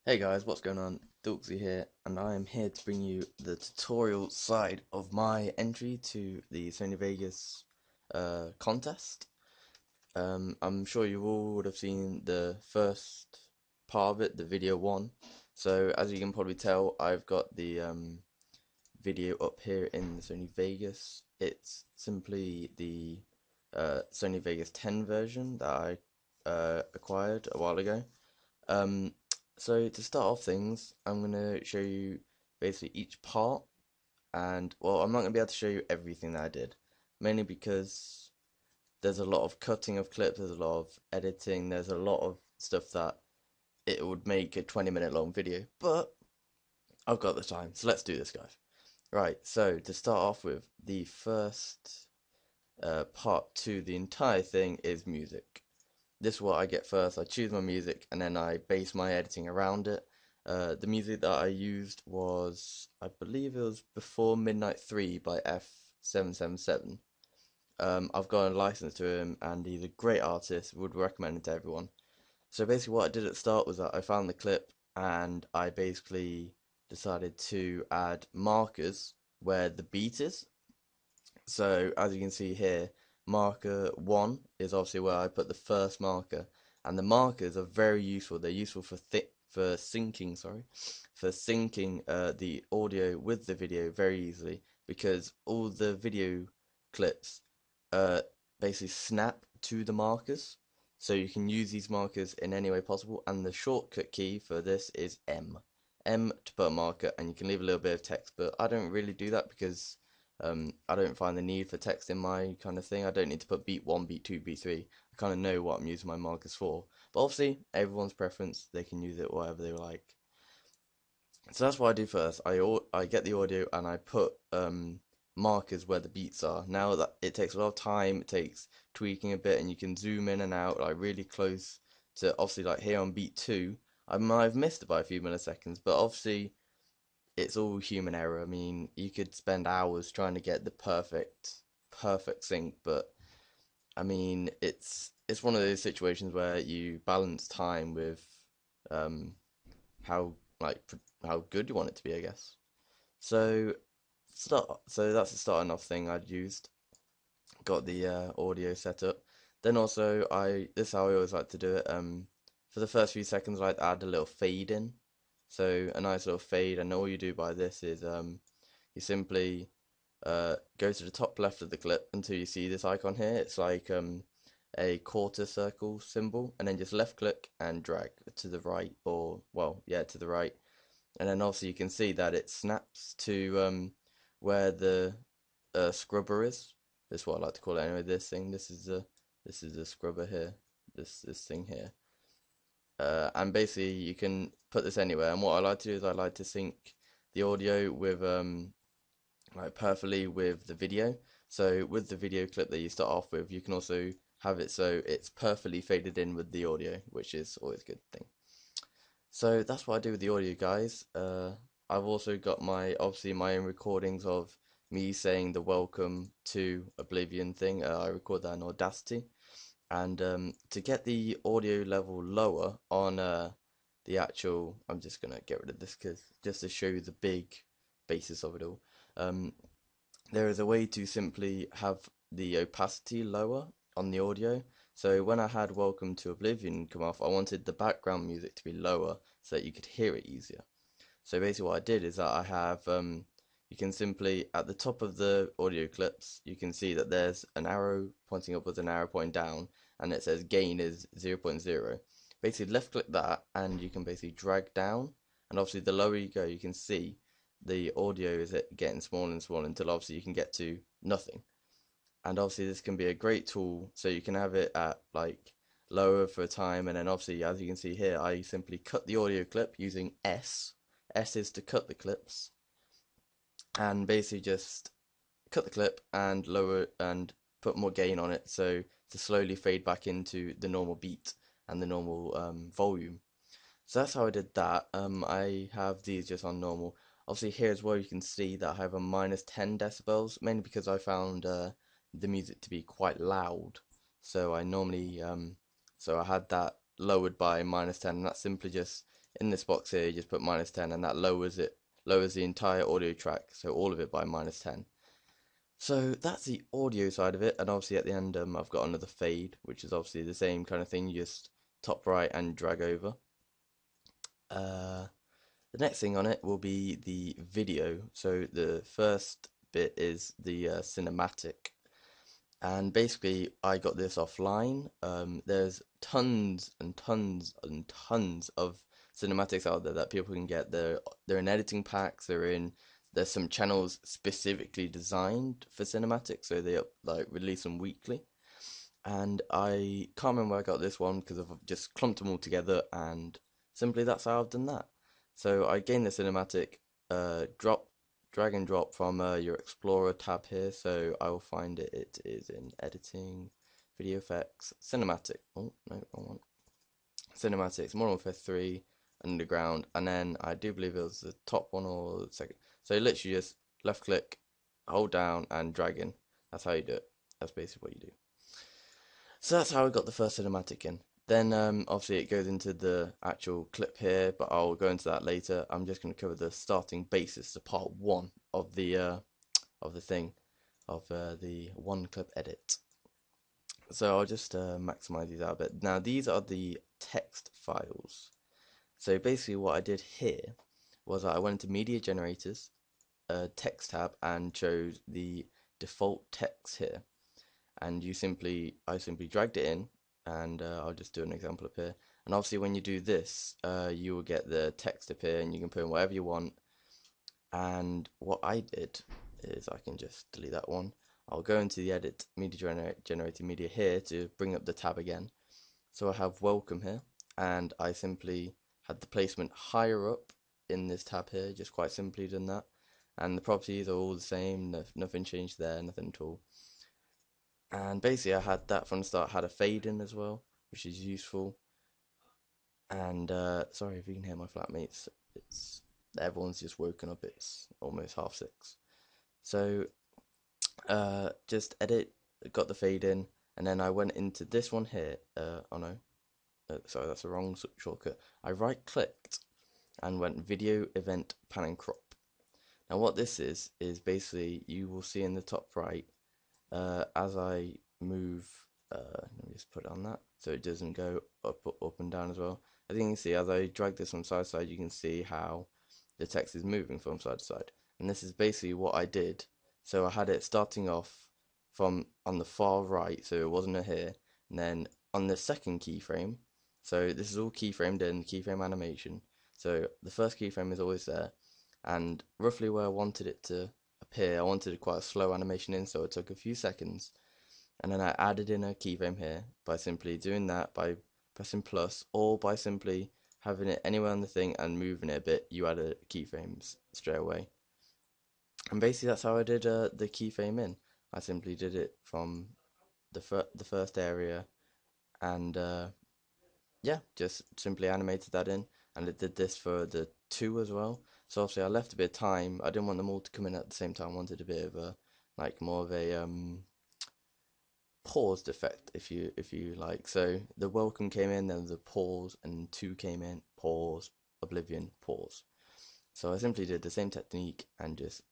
Hey guys, what's going on? Dilksy here, and I am here to bring you the tutorial side of my entry to the Sony Vegas contest. I'm sure you all would have seen the first part of it, the video one. So as you can probably tell, I've got the video up here in the Sony Vegas. It's simply the Sony Vegas 10 version that I acquired a while ago. Um, so to start off things, I'm going to show you basically each part, and well, I'm not going to be able to show you everything that I did, mainly because there's a lot of cutting of clips, there's a lot of editing, there's a lot of stuff that it would make a 20-minute long video, but I've got the time, so let's do this, guys. Right, so to start off with, the first part to the entire thing is music. This is what I get first. I choose my music and then I base my editing around it. The music that I used was, I believe it was Before Midnight 3 by F777. I've got a license to him and he's a great artist, would recommend it to everyone. So basically what I did at the start was that I found the clip and I basically decided to add markers where the beat is. So as you can see here, marker 1 is obviously where I put the first marker, and the markers are very useful. They're useful for syncing, the audio with the video very easily, because all the video clips uh, basically snap to the markers. So you can use these markers in any way possible, and the shortcut key for this is M. M to put a marker, and you can leave a little bit of text, but I don't really do that because I don't find the need for text in my kind of thing. I don't need to put beat 1, beat 2, beat 3. I kind of know what I'm using my markers for. But obviously, everyone's preference, they can use it whatever they like. So that's what I do first. I get the audio and I put markers where the beats are. Now that it takes a lot of time, it takes tweaking a bit, and you can zoom in and out like really close to obviously like here on beat 2. I might have missed it by a few milliseconds, but obviously it's all human error. I mean, you could spend hours trying to get the perfect sync, but I mean, it's one of those situations where you balance time with um how how good you want it to be, I guess. So so that's the starting off thing I'd used. Got the audio set up. Then also this is how I always like to do it. For the first few seconds, I'd add a little fade in. So a nice little fade, and all you do by this is you simply go to the top left of the clip until you see this icon here. It's like a quarter circle symbol, and then just left click and drag to the right, or well, yeah, to the right, and then also you can see that it snaps to where the scrubber is. This is what I like to call it anyway. This thing, this is the scrubber here. This thing here. And basically you can put this anywhere. And what I like to do is I like to sync the audio with like perfectly with the video. So with the video clip that you start off with, you can also have it so it's perfectly faded in with the audio, which is always a good thing. So that's what I do with the audio, guys. I've also got obviously my own recordings of me saying the welcome to Oblivion thing. I record that in Audacity. And to get the audio level lower on the actual, I'm just gonna get rid of this because just to show you the big basis of it all. Um, there is a way to simply have the opacity lower on the audio. So when I had Welcome to Oblivion come off, I wanted the background music to be lower so that you could hear it easier. So basically what I did is that I have, you can simply, at the top of the audio clips, you can see that there's an arrow pointing upwards, an arrow pointing down, and it says gain is 0.0. Basically left click that, and you can basically drag down, and obviously the lower you go, you can see the audio is getting smaller and smaller until obviously you can get to nothing. And obviously this can be a great tool, so you can have it at like lower for a time, and then obviously as you can see here, I simply cut the audio clip using S. S is to cut the clips, and basically just cut the clip and lower and put more gain on it, so to slowly fade back into the normal beat and the normal volume. So that's how I did that. I have these just on normal. Obviously here as well you can see that I have a minus 10 decibels, mainly because I found the music to be quite loud. So I normally, so I had that lowered by minus 10, and that's simply just in this box here, you just put -10, and that lowers the entire audio track, so all of it by -10. So that's the audio side of it, and obviously at the end I've got another fade, which is obviously the same kind of thing, you just top right and drag over. The next thing on it will be the video. So the first bit is the cinematic, and basically I got this offline. There's tons and tons and tons of cinematics out there that people can get. They're in editing packs. There's some channels specifically designed for cinematics, so they like release them weekly. And I can't remember where I got this one because I've just clumped them all together, and simply that's how I've done that. So I gained the cinematic, drag and drop from your Explorer tab here. So I will find it. It is in editing, video effects, cinematic. Oh no, wrong one. Cinematics, Modern Warfare 3, Underground, and then I do believe it was the top one or the second. So literally just left click, hold down, and drag in. That's how you do it. That's basically what you do. So that's how I got the first cinematic in. Then obviously it goes into the actual clip here, but I'll go into that later. I'm just going to cover the starting basis, the part one of the thing, of the one clip edit. So I'll just maximize these out a bit. Now these are the text files. So basically what I did here was I went into media generators, text tab, and chose the default text here. And I simply dragged it in, and I'll just do an example up here. And obviously when you do this, you will get the text appear, and you can put in whatever you want. And what I did is I can just delete that one. I'll go into the edit media generated media here to bring up the tab again. So I have welcome here, and I simply had the placement higher up in this tab here, just quite simply done that. And the properties are all the same, nothing changed there, nothing at all. And basically I had that from the start, had a fade in as well, which is useful. And sorry if you can hear my flatmates, everyone's just woken up, it's almost 6:30. So just edit, got the fade in, and then I went into this one here. Oh no, sorry, that's the wrong shortcut. I right clicked and went video event pan and crop. Now what this is basically, you will see in the top right, as I move, let me just put it on that so it doesn't go up and down as well. As you can see, as I drag this from side to side, you can see how the text is moving from side to side. And this is basically what I did. So I had it starting off from on the far right, so it wasn't a here, and then on the second keyframe. So this is all keyframed in, keyframe animation. So the first keyframe is always there, and roughly where I wanted it to appear, I wanted quite a slow animation in, so it took a few seconds, and then I added in a keyframe here by simply doing that by pressing plus, or by simply having it anywhere on the thing and moving it a bit, you add a keyframes straight away. And basically that's how I did the keyframe in. I simply did it from the first area, and yeah, just simply animated that in, and it did this for the 2 as well. So obviously I left a bit of time. I didn't want them all to come in at the same time. I wanted a bit of a, like, more of a paused effect, if you like. So the welcome came in, then the pause, and 2 came in, pause, oblivion, pause. So I simply did the same technique and just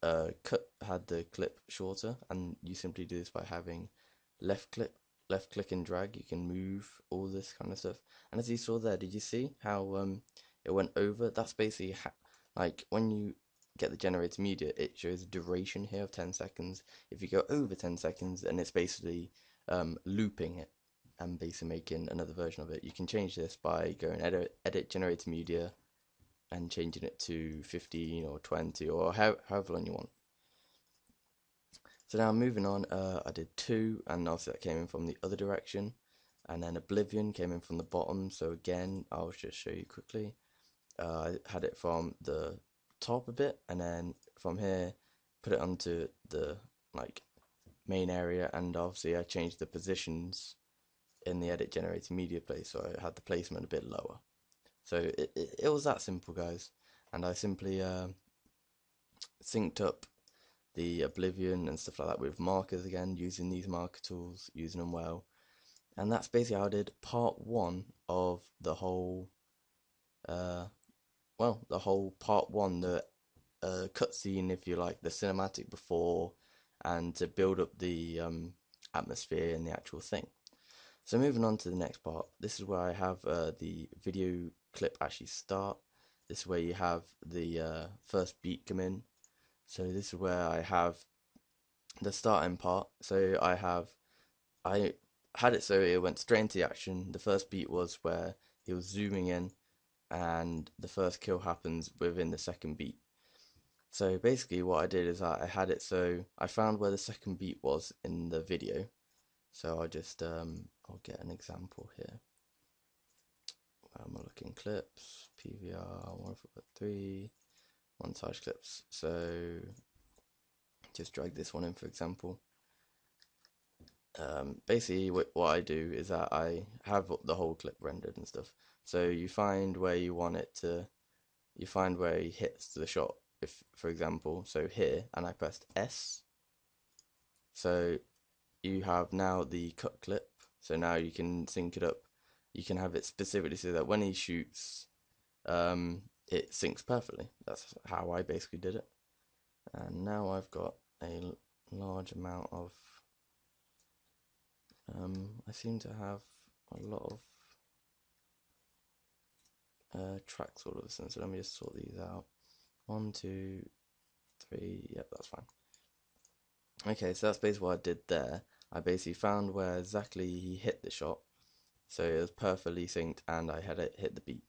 had the clip shorter, and you simply do this by having left click and drag. You can move all this kind of stuff. And as you saw there, did you see how it went over? That's basically like when you get the generated media, it shows a duration here of 10 seconds. If you go over 10 seconds, then it's basically looping it and basically making another version of it. You can change this by going edit generated media and changing it to 15 or 20 or however long you want. So now moving on, I did 2, and also that came in from the other direction, and then Oblivion came in from the bottom. So again, I'll just show you quickly. I had it from the top a bit, and then from here put it onto the like main area, and obviously I changed the positions in the edit generated media place, so I had the placement a bit lower. So it was that simple, guys, and I simply synced up the Oblivion and stuff like that with markers again, using these marker tools, using them well. And that's basically how I did part 1 of the whole uh, well, the whole part one, the cutscene, if you like, the cinematic before, and to build up the atmosphere and the actual thing. So moving on to the next part, this is where I have the video clip actually start. This is where you have the first beat come in. So this is where I have the starting part. So I had it so it went straight into the action. The first beat was where he was zooming in, and the first kill happens within the second beat. So basically what I did is I had it so I found where the second beat was in the video. So I'll get an example here. I'm looking clips, PVR 143, montage clips. So just drag this one in for example. Basically what I do is that I have the whole clip rendered and stuff. So you find where you want it to, you find where he hits the shot. If, for example, so here, and I pressed S. So you have now the cut clip. So now you can sync it up. You can have it specifically so that when he shoots, it syncs perfectly. That's how I basically did it. And now I've got a large amount of I seem to have a lot of tracks all of a sudden, so let me just sort these out. 1, 2, 3, yep, that's fine. Okay, so that's basically what I did there. I basically found where exactly he hit the shot, so it was perfectly synced, and I had it hit the beat.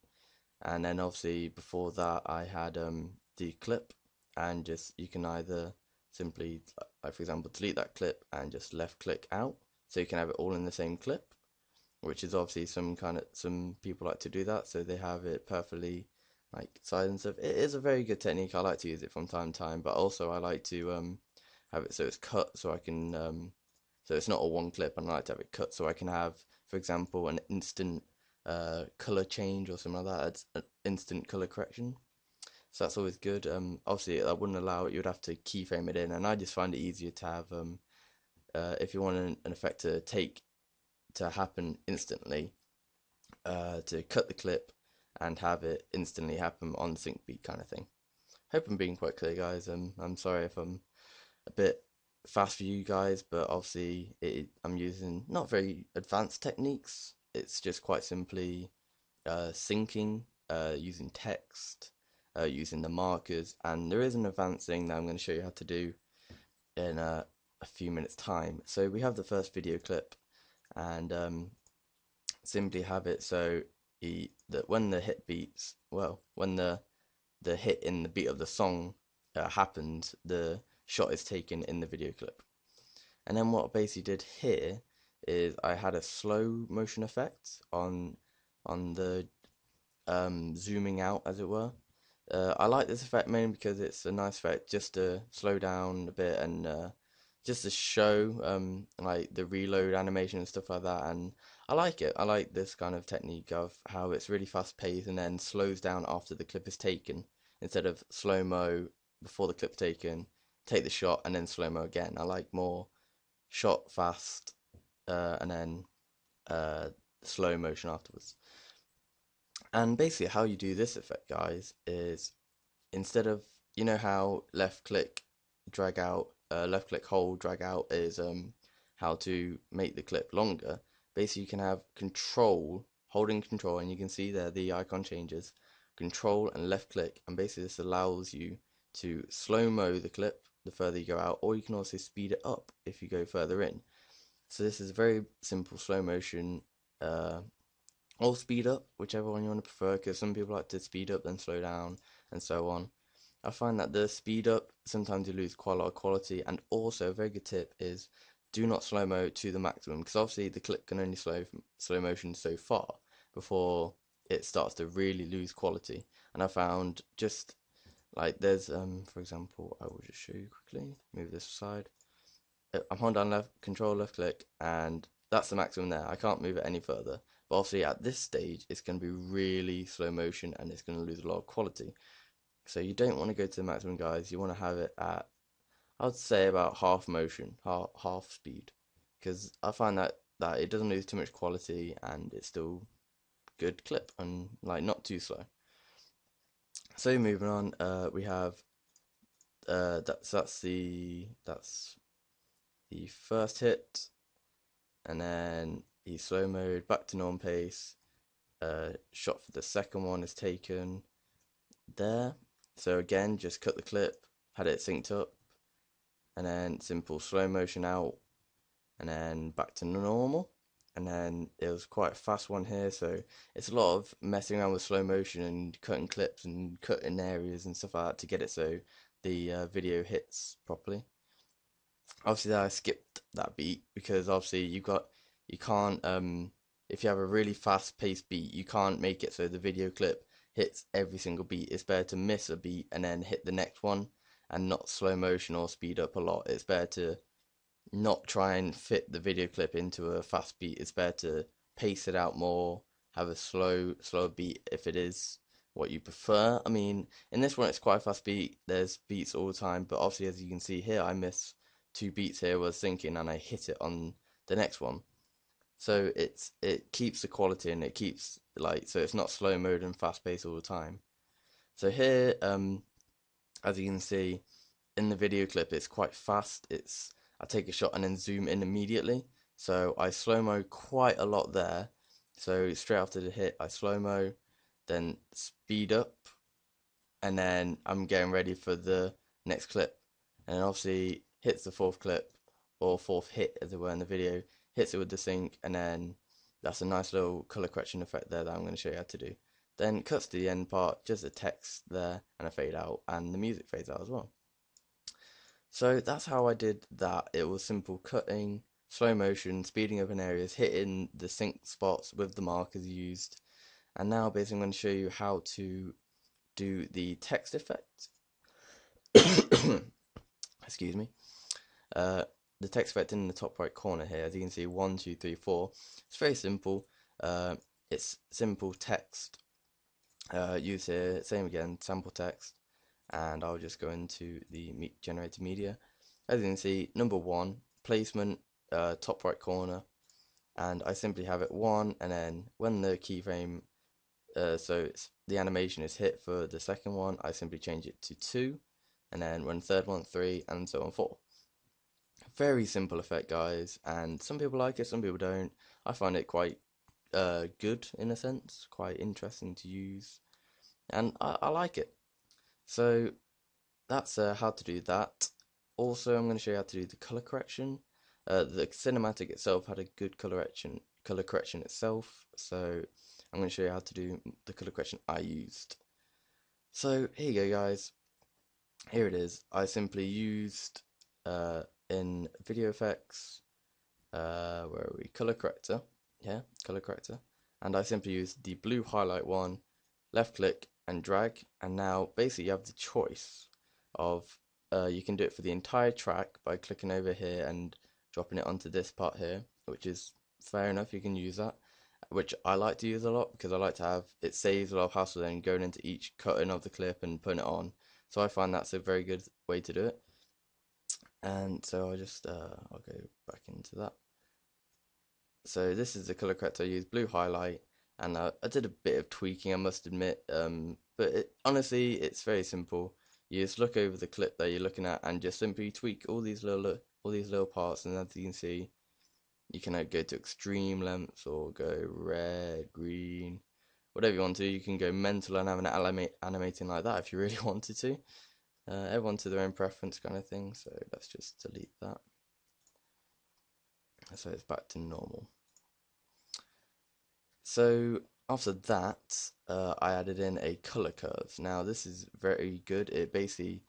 And then obviously before that I had the clip, and just you can either simply, like for example, delete that clip and just left click out, so you can have it all in the same clip, which is obviously some people like to do that, so they have it perfectly like sized and stuff. It is a very good technique. I like to use it from time to time, but also I like to have it so it's cut, so I can so it's not a one clip, and I like to have it cut so I can have, for example, an instant color change or something like that. It's an instant color correction. So that's always good. Obviously, I wouldn't allow it. You'd have to keyframe it in, and I just find it easier to have if you want an effect to happen instantly, to cut the clip and have it instantly happen on sync beat kind of thing. Hope I'm being quite clear, guys. I'm sorry if I'm a bit fast for you guys, but obviously I'm using not very advanced techniques. It's just quite simply syncing, using text, using the markers, and there is an advanced thing that I'm going to show you how to do in a few minutes time. So we have the first video clip, and simply have it so that when the hit beats, well, when the hit in the beat of the song happens, the shot is taken in the video clip. And then what I basically did here is I had a slow motion effect on the zooming out, as it were. I like this effect mainly because it's a nice effect just to slow down a bit, and just to show like the reload animation and stuff like that. And I like it. I like this kind of technique of how it's really fast paced and then slows down after the clip is taken, instead of slow mo before the clip's taken, take the shot and then slow mo again. I like more shot fast and then uh, slow motion afterwards. And basically, how you do this effect, guys, is instead of, you know how left click drag out, left click hold drag out is how to make the clip longer. Basically, you can have control, holding control, and you can see there the icon changes, control and left click, and basically this allows you to slow mo the clip the further you go out, or you can also speed it up if you go further in. So this is very simple slow motion, or speed up, whichever one you want to prefer, because some people like to speed up then slow down and so on. I find that the speed up, sometimes you lose quite a lot of quality, and also a very good tip is do not slow mo to the maximum, because obviously the clip can only slow motion so far before it starts to really lose quality. And I found just like there's for example, I will just show you quickly, move this aside. I'm holding down left control left click, and that's the maximum there. I can't move it any further. But obviously at this stage it's going to be really slow motion and it's going to lose a lot of quality. So you don't want to go to the maximum, guys. You want to have it at, I would say, about half motion, half speed, because I find that it doesn't lose too much quality and it's still good clip and like not too slow. So moving on, we have that's the first hit, and then he slow mode back to norm pace. Shot for the second one is taken there. So again, just cut the clip, had it synced up, and then simple slow motion out, and then back to normal. And then it was quite a fast one here, so it's a lot of messing around with slow motion and cutting clips and cutting areas and stuff like that to get it so the video hits properly. Obviously, I skipped that beat because obviously you can't if you have a really fast paced beat, you can't make it so the video clip hits every single beat. It's better to miss a beat and then hit the next one and not slow motion or speed up a lot. It's better to not try and fit the video clip into a fast beat. It's better to pace it out more, have a slower beat if it is what you prefer. I mean, in this one it's quite a fast beat. There's beats all the time, but obviously as you can see here, I miss two beats here. Was thinking and I hit it on the next one. So it keeps the quality and it keeps like so it's not slow mode and fast pace all the time. So here, as you can see, in the video clip it's quite fast. I take a shot and then zoom in immediately. So I slow mo quite a lot there. So straight after the hit I slow mo, then speed up, and then I'm getting ready for the next clip. And then obviously hits the fourth clip, or fourth hit as it were in the video, hits it with the sync, and then that's a nice little color correction effect there that I'm going to show you how to do. Then cuts to the end part, just a text there and a fade out, and the music fades out as well. So that's how I did that. It was simple cutting, slow motion, speeding up in areas, hitting the sync spots with the markers used. And now basically I'm going to show you how to do the text effect. Excuse me. Uh, the text effect in the top right corner here, as you can see, 1, 2, 3, 4. It's very simple. It's simple text. Use here, same again, sample text. And I'll just go into the generated media. As you can see, number 1, placement, top right corner. And I simply have it 1, and then when the keyframe so the animation is hit for the second one, I simply change it to 2, and then when the third one, 3, and so on 4. Very simple effect, guys, and some people like it, some people don't. I find it quite good in a sense, quite interesting to use, and I like it. So that's how to do that. Also, I'm going to show you how to do the color correction. The cinematic itself had a good color correction itself, so I'm going to show you how to do the color correction I used. So here you go, guys. Here it is. I simply used in video effects, where are we? Color corrector. Yeah, color corrector. And I simply used the blue highlight one, left click and drag. And now basically you have the choice of you can do it for the entire track by clicking over here and dropping it onto this part here, which is fair enough. You can use that, which I like to use a lot because I like to have it saves a lot of hassle then going into each cutting of the clip and putting it on. So I find that's a very good way to do it. And so I'll just I'll go back into that. So this is the color corrector I used, blue highlight, and I did a bit of tweaking, I must admit, but honestly it's very simple. You just look over the clip that you're looking at and just simply tweak all these little parts, and as you can see, you can go to extreme lengths or go red, green, whatever you want to. You can go mental and have an animating like that if you really wanted to. Everyone to their own preference kind of thing, so let's just delete that. So it's back to normal. So after that, I added in a color curve. Now this is very good. It basically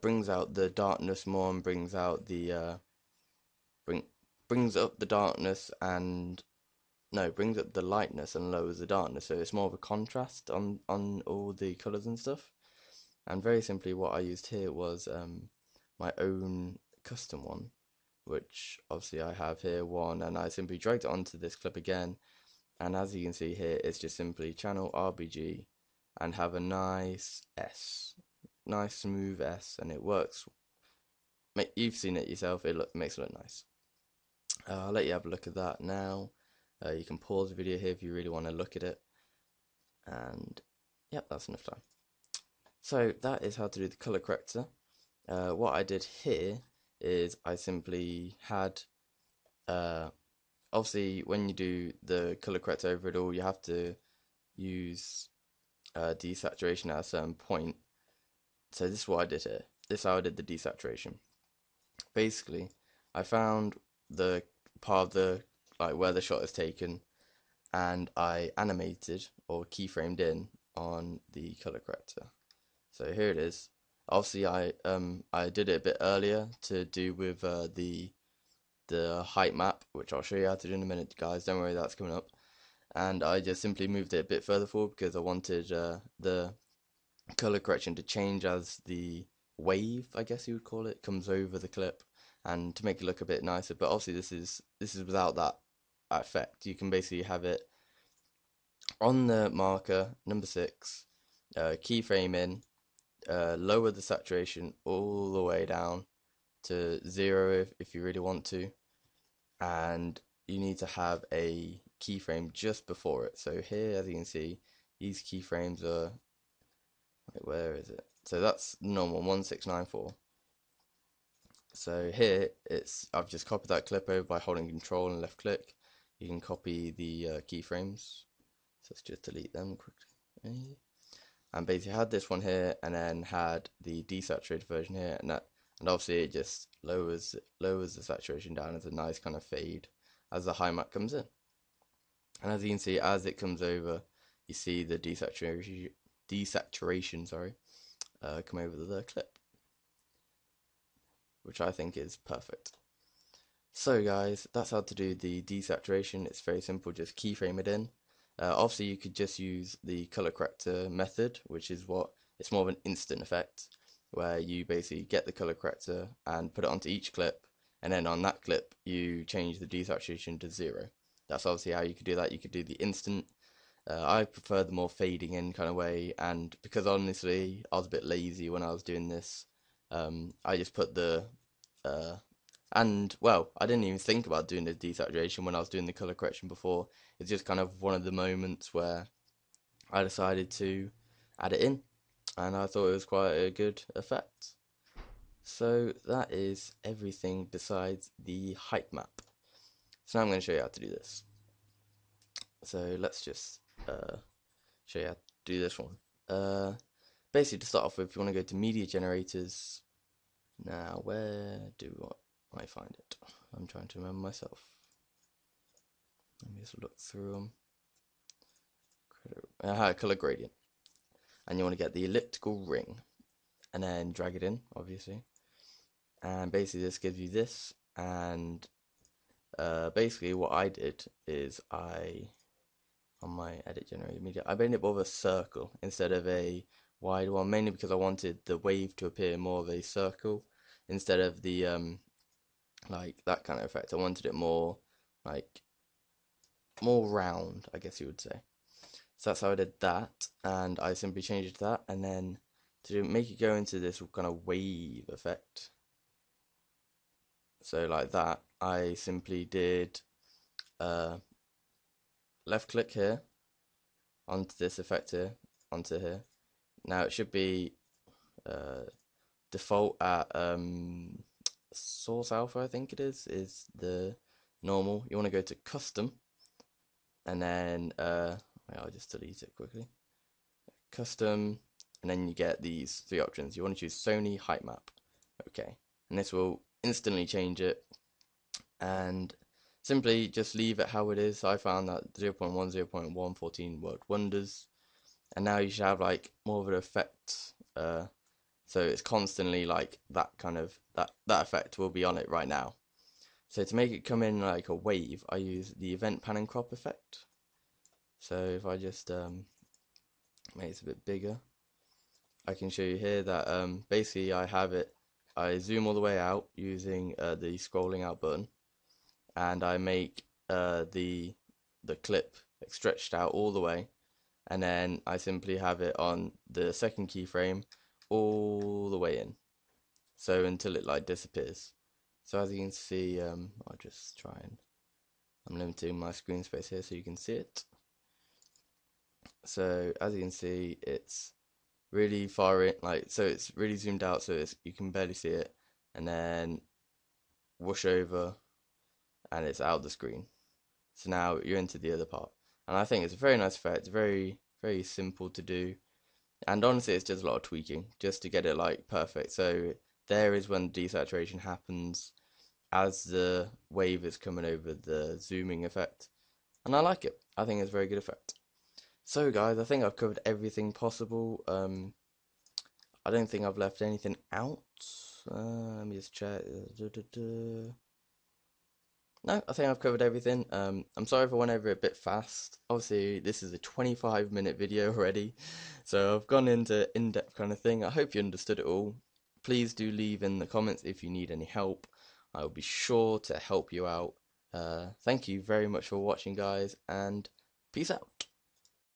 brings out the darkness more and brings out the brings up the darkness and no, brings up the lightness and lowers the darkness. So it's more of a contrast on all the colors and stuff. And very simply, what I used here was my own custom one, which obviously I have here one, and I simply dragged it onto this clip again. And as you can see here, it's just simply channel RBG and have a nice S, nice smooth S, and it works. You've seen it yourself, makes it look nice. I'll let you have a look at that now. You can pause the video here if you really want to look at it. And Yep, that's enough time. So that is how to do the color corrector. What I did here is I simply had, obviously when you do the color corrector over it all, you have to use desaturation at a certain point. So this is what I did here. This is how I did the desaturation. Basically, I found the part of the, like, where the shot is taken, and I animated or keyframed in on the color corrector. So here it is. Obviously, I did it a bit earlier to do with the height map, which I'll show you how to do in a minute, guys. Don't worry, that's coming up. And I just simply moved it a bit further forward because I wanted the color correction to change as the wave, I guess you would call it, comes over the clip, and to make it look a bit nicer. But obviously, this is without that effect. You can basically have it on the marker number 6, keyframe in, lower the saturation all the way down to 0 if you really want to, and you need to have a keyframe just before it. So here, as you can see, these keyframes are, wait, where is it? So that's normal 1694. So here I've just copied that clip over by holding Control and left click. You can copy the keyframes. So let's just delete them quickly. And basically had this one here, and then had the desaturated version here, and obviously it just lowers the saturation down as a nice kind of fade as the high mat comes in. And as you can see, as it comes over, you see the desaturation come over the clip, which I think is perfect. So guys, that's how to do the desaturation. It's very simple, just keyframe it in. Obviously you could just use the color corrector method, which is it's more of an instant effect, where you basically get the color corrector and put it onto each clip, and then on that clip you change the desaturation to 0. That's obviously how you could do that. You could do the instant. I prefer the more fading in kind of way, and because honestly I was a bit lazy when I was doing this, I just put and well, I didn't even think about doing the desaturation when I was doing the color correction before. It's just kind of one of the moments where I decided to add it in, and I thought it was quite a good effect. So that is everything besides the height map. So now I'm going to show you how to do this. So let's just show you how to do this one. Basically, to start off with, you want to go to media generators. Now, where do I find it? I'm trying to remember myself. Let me just look through them. Color gradient. And you want to get the elliptical ring, and then drag it in, obviously. And basically, this gives you this. And basically, what I did is on my edit generated media, I made it more of a circle instead of a wide one, mainly because I wanted the wave to appear more of a circle instead of the like that kind of effect. I wanted it more like more round, I guess you would say. So that's how I did that, and I simply changed that, and then to make it go into this kind of wave effect, so like that, I simply did left click here onto this effect here, onto here. Now it should be default at source alpha, I think it is the normal. You want to go to custom, and then I'll just delete it quickly. Custom, and then you get these 3 options. You want to choose Sony height map, okay, and this will instantly change it, and simply just leave it how it is. I found that 0.1, 0.1, 14 worked wonders, and now you should have like more of an effect. So it's constantly like that kind of that effect will be on it right now. So to make it come in like a wave, I use the event pan and crop effect. So if I just make it a bit bigger, I can show you here that basically I zoom all the way out using the scrolling out button, and I make the clip stretched out all the way, and then I simply have it on the second keyframe all the way in, so until it like disappears. So as you can see, I'll just try and I'm limiting my screen space here so you can see it. So as you can see, it's really far in, like, so it's really zoomed out, so you can barely see it, and then whoosh over, and it's out the screen. So now you're into the other part, and I think it's a very nice effect, very very simple to do, and honestly, it's just a lot of tweaking just to get it like perfect. So there is when desaturation happens as the wave is coming over the zooming effect, and I like it. I think it's a very good effect. So guys, I think I've covered everything possible. I don't think I've left anything out. Let me just check. No, I think I've covered everything. I'm sorry if I went over it a bit fast. Obviously, this is a 25-minute video already, so I've gone into in-depth kind of thing. I hope you understood it all. Please do leave in the comments if you need any help. I will be sure to help you out. Thank you very much for watching, guys, and peace out.